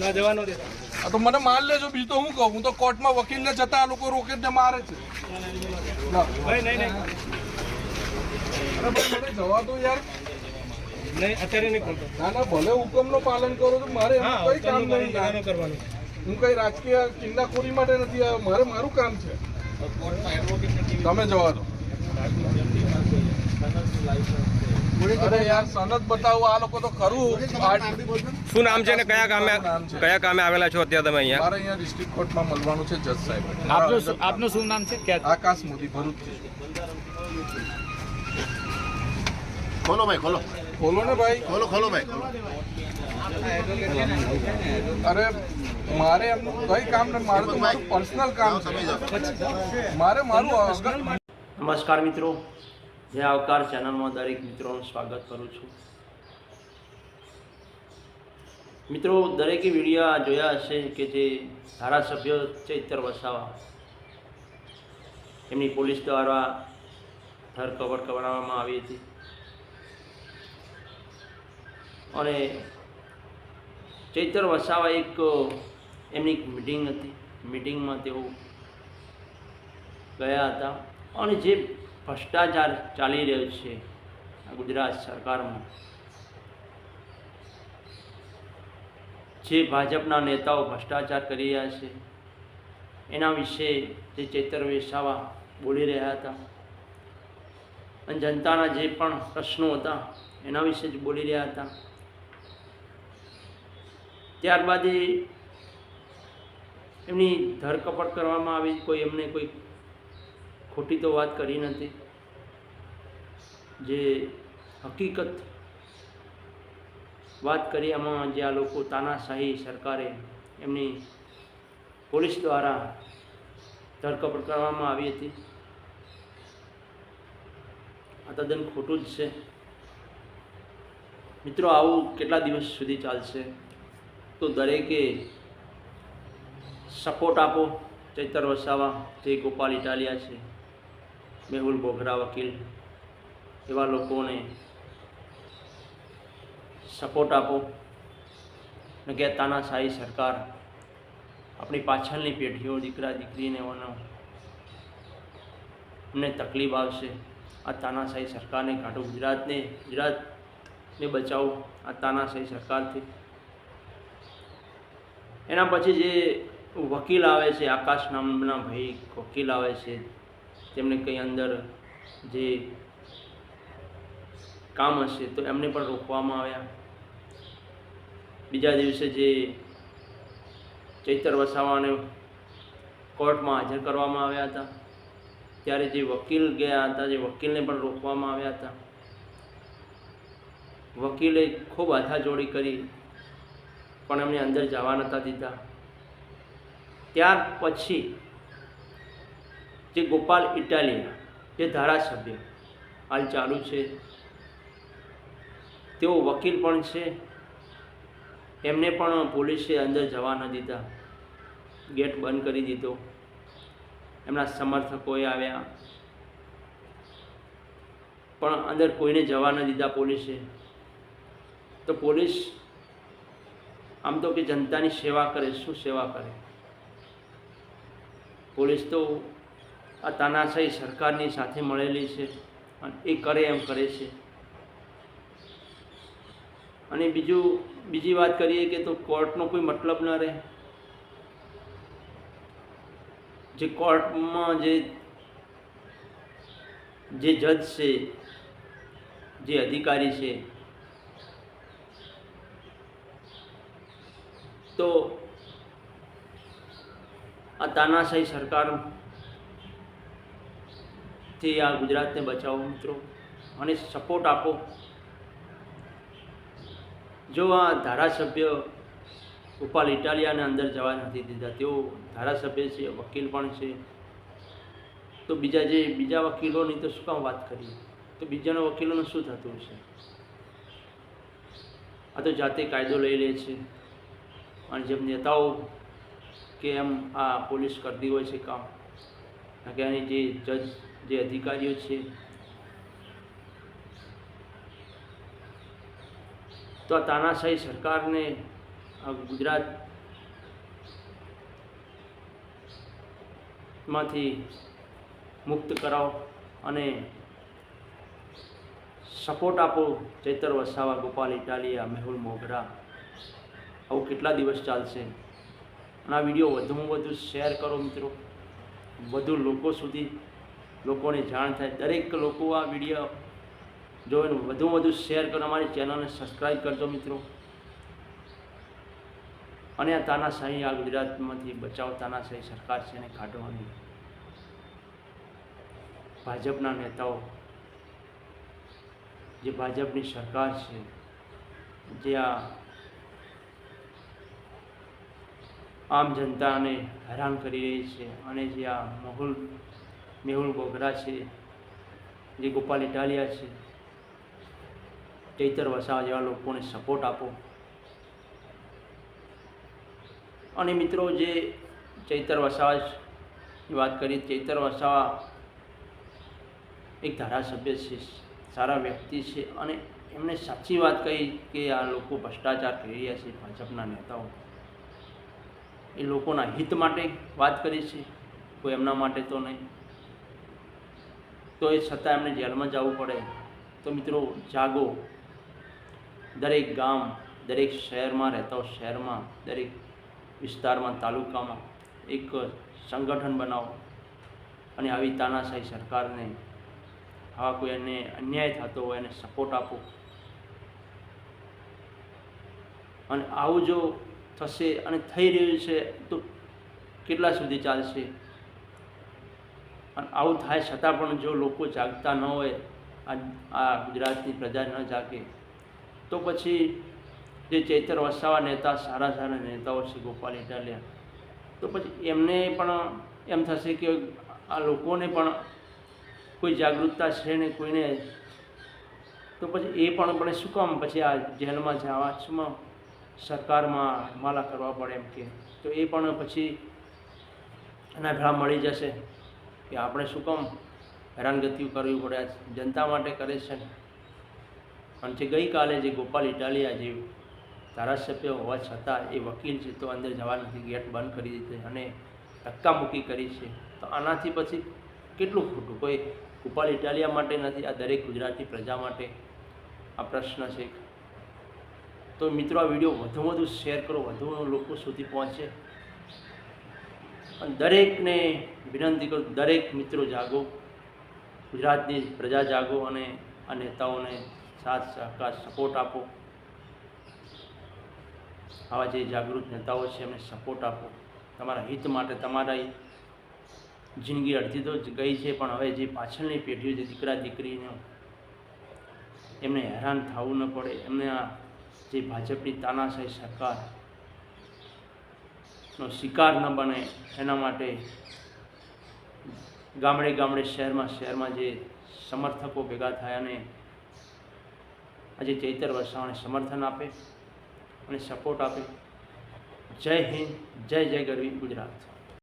ના જવાનો દેતા. આ તો મને માર લેજો, બીજું તો હું કહું. હું તો કોર્ટમાં વકીલને જતા આ લોકો રોકે ને મારે છે. ભાઈ નહીં અરે ભાઈ મને જવા દો યાર. નહીં અત્યારે નહીં ખોલતો. ના ના, ભલે હુકમનું પાલન કરો તો મારે એમાં કઈ કામ નહીં યાર. કરવાનું. હું કઈ રાજકીય કિંદાખોરી માટે નથી આવ્યો. મારે મારું કામ છે. તમે જવા દો. અરે યાર, સનદ બતાવો. આ લોકો તો ખરું. શું નામ છે અને કયા કામે આવેલા છો અત્યારે તમે અહીંયા? મારે અહીંયા ડિસ્ટ્રિક્ટ કોર્ટમાં મળવાનું છે જજ સાહેબ. આપનું શું નામ છે? આકાશ મોદી, ભરૂચથી. ખોલો ભાઈ, ખોલો બોલો ને ભાઈ. ખોલો ખોલો ભાઈ, ખોલો. અરે મારે એમનું કઈ કામ નથી. મારે તો મારું પર્સનલ કામ છે. મારે મારું નમસ્કાર મિત્રો, જય આવકાર ચેનલમાં દરેક મિત્રોનું સ્વાગત કરું છું. મિત્રો, દરેકે વિડીયો જોયા હશે કે જે ધારાસભ્ય ચૈતર વસાવા એમની પોલીસ દ્વારા ધરપકડ કરવામાં આવી હતી અને ચૈતર વસાવા એક એમની મિટિંગ હતી. મિટિંગમાં તેઓ ગયા હતા અને જે ભ્રષ્ટાચાર ચાલી રહ્યો છે ગુજરાત સરકારમાં, જે ભાજપના નેતાઓ ભ્રષ્ટાચાર કરી રહ્યા છે એના વિશે જે ચૈતર વસાવા બોલી રહ્યા હતા અને જનતાના જે પણ પ્રશ્નો હતા એના વિશે જ બોલી રહ્યા હતા. ત્યારબાદ એમની ધરપકડ કરવામાં આવી. કોઈ એમને કોઈ ખોટી તો વાત કરી નથી. જે હકીકત વાત કરી એમાં જે આ લોકો તાનાશાહી સરકારે એમની પોલીસ દ્વારા ધરપકડ કરવામાં આવી હતી, આ તદ્દન ખોટું જ છે. મિત્રો, આવું કેટલા દિવસ સુધી ચાલશે? તો દરેકે સપોર્ટ આપો. ચૈતર વસાવા, જે ગોપાલ ઇટાલિયા છે, મેહુલ બોગરા વકીલ, એવા લોકોને સપોર્ટ આપો ને કે તાનાશાહી સરકાર આપણી પાછળની પેઢીઓ, દીકરા દીકરીને અમને તકલીફ આવશે. આ તાનાશાહી સરકારને કાઢો. ગુજરાતને બચાવો આ તાનાશાહી સરકારથી. એના પછી જે વકીલ આવે છે, આકાશ નામના ભાઈ વકીલ આવે છે, તેમને કંઈ અંદર જે કામ હશે તો એમને પણ રોકવામાં આવ્યા. બીજા દિવસે જે ચૈતર વસાવાને કોર્ટમાં હાજર કરવામાં આવ્યા હતા ત્યારે જે વકીલ ગયા હતા, જે વકીલને પણ રોકવામાં આવ્યા હતા. વકીલે ખૂબ હાથાજોડી કરી પણ એમને અંદર જવા નહોતા દીધા. ત્યાર પછી જે ગોપાલ ઇટાલિયા, જે ધારાસભ્ય હાલ ચાલુ છે, તેઓ વકીલ પણ છે, એમને પણ પોલીસે અંદર જવા ન દીધા. ગેટ બંધ કરી દીધો. એમના સમર્થકોએ આવ્યા પણ અંદર કોઈને જવા ન દીધા પોલીસે. તો પોલીસ આમ તો કે જનતાની સેવા કરે, શું સેવા કરે? પોલીસ તો આ તાનાશાહી સરકારની સાથે મળેલી છે અને એ કરે એમ કરે છે. અને બીજી વાત કરીએ કે તો કોર્ટનો કોઈ મતલબ ન રહે. જે કોર્ટમાં જે જજ છે, જે અધિકારી છે, તો આ તાનાશાહી સરકારથી આ ગુજરાતને બચાવો મિત્રો, અને સપોર્ટ આપો. જો આ ધારાસભ્ય ગોપાલ ઇટાલિયાને અંદર જવા નથી દીધા, તેઓ ધારાસભ્ય છે, વકીલ પણ છે, તો બીજા વકીલોની તો શું કામ વાત કરીએ? તો બીજાના વકીલોનું શું થતું હશે? આ તો જાતે કાયદો લઈ લે છે. અને જેમ નેતાઓ કે એમ આ પોલીસ કરતી હોય છે કામ, કે આની જે જજ, જે અધિકારીઓ છે, તો આ તાનાશાહી સરકારને આ ગુજરાતમાંથી મુક્ત કરાવો અને સપોર્ટ આપો. ચૈતર વસાવા, ગોપાલ ઇટાલિયા, મેહુલ મોગરા, આવું કેટલા દિવસ ચાલશે? અને આ વિડીયો વધુમાં વધુ શેર કરો મિત્રો, વધુ લોકો સુધી લોકોને જાણ થાય. દરેક લોકો આ વિડીયો જોઈને વધુમાં વધુ શેર કરો. અમારી ચેનલને સબસ્ક્રાઈબ કરજો મિત્રો. અને આ તાનાશાહી, આ ગુજરાતમાંથી બચાવ તાનાશાહી સરકાર છે એને કાઢવાની ભાજપના નેતાઓ, જે ભાજપની સરકાર છે, જે આ આમ જનતાને હેરાન કરી રહી છે, અને જે આ મેહુલ બોગરા છે, જે ગોપાલ ઇટાલિયા છે, ચૈતર વસાવા જેવા લોકોને સપોર્ટ આપો. અને મિત્રો, જે ચૈતર વસાવાની વાત કરી, ચૈતર વસાવા એક ધારાસભ્ય છે, સારા વ્યક્તિ છે, અને એમણે સાચી વાત કહી કે આ લોકો ભ્રષ્ટાચાર કરી રહ્યા છે. ભાજપના નેતાઓ એ લોકોના હિત માટે વાત કરી છે, કોઈ એમના માટે તો નહીં. તો એ છતાં એમને જેલમાં જવું પડે. તો મિત્રો, જાગો. દરેક ગામ, દરેક શહેરમાં રહેતા શહેરમાં, દરેક વિસ્તારમાં, તાલુકામાં એક સંગઠન બનાવો અને આવી તાનાશાહી સરકારને, આવા કોઈ એને અન્યાય થતો હોય એને સપોર્ટ આપો. અને આવું જો થશે અને થઈ રહ્યું છે તો કેટલા સુધી ચાલશે? અને આવું થાય છતાં પણ જો લોકો જાગતા ન હોય, આ ગુજરાતની પ્રજા ન જાગે, તો પછી જે ચૈતર વસાવા નેતા, સારા સારા નેતાઓ છે, ગોપાલ ઇટાલિયા, તો પછી એમને પણ એમ થશે કે આ લોકોને પણ કોઈ જાગૃતતા છે ને કોઈને, તો પછી એ પણ શું કામ પછી આ જેલમાં જવા, શું સરકારમાં હમાલા કરવા પડે એમ કે? તો એ પણ પછી એના ભેળા મળી જશે કે આપણે શું કામ હેરાનગતિઓ કરવી પડે, જનતા માટે કરે છે. અને જે ગઈકાલે જે ગોપાલ ઇટાલિયા જે ધારાસભ્ય હોવા છતાં એ વકીલ છે, તો અંદર જવા નથી, ગેટ બંધ કરી દીધી અને ધક્કામુક્કી કરી છે. તો આનાથી પછી કેટલું ખોટું? કોઈ ગોપાલ ઇટાલિયા માટે નથી, આ દરેક ગુજરાતી પ્રજા માટે આ પ્રશ્ન છે. તો મિત્રો, આ વિડીયો વધુમાં વધુ શેર કરો, વધુ લોકો સુધી પહોંચે. અને દરેકને વિનંતી કરું, દરેક મિત્રો જાગો, ગુજરાતની પ્રજા જાગો અને આ નેતાઓને સાથ સહકાર સપોર્ટ આપો. આવા જે જાગૃત નેતાઓ છે એમને સપોર્ટ આપો. તમારા હિત માટે. તમારા જિંદગી અડધી તો ગઈ છે, પણ હવે જે પાછળની પેઢીઓ, જે દીકરા દીકરીને એમને હેરાન થવું ન પડે, એમને આ જે ભાજપની તાનાશાહી સરકારનો શિકાર ન બને, એના માટે ગામડે ગામડે, શહેરમાં શહેરમાં જે સમર્થકો ભેગા થાય અને આજે ચૈતર વસાવાને સમર્થન આપે અને સપોર્ટ આપે. જય હિન્દ, જય જય ગરવી ગુજરાત.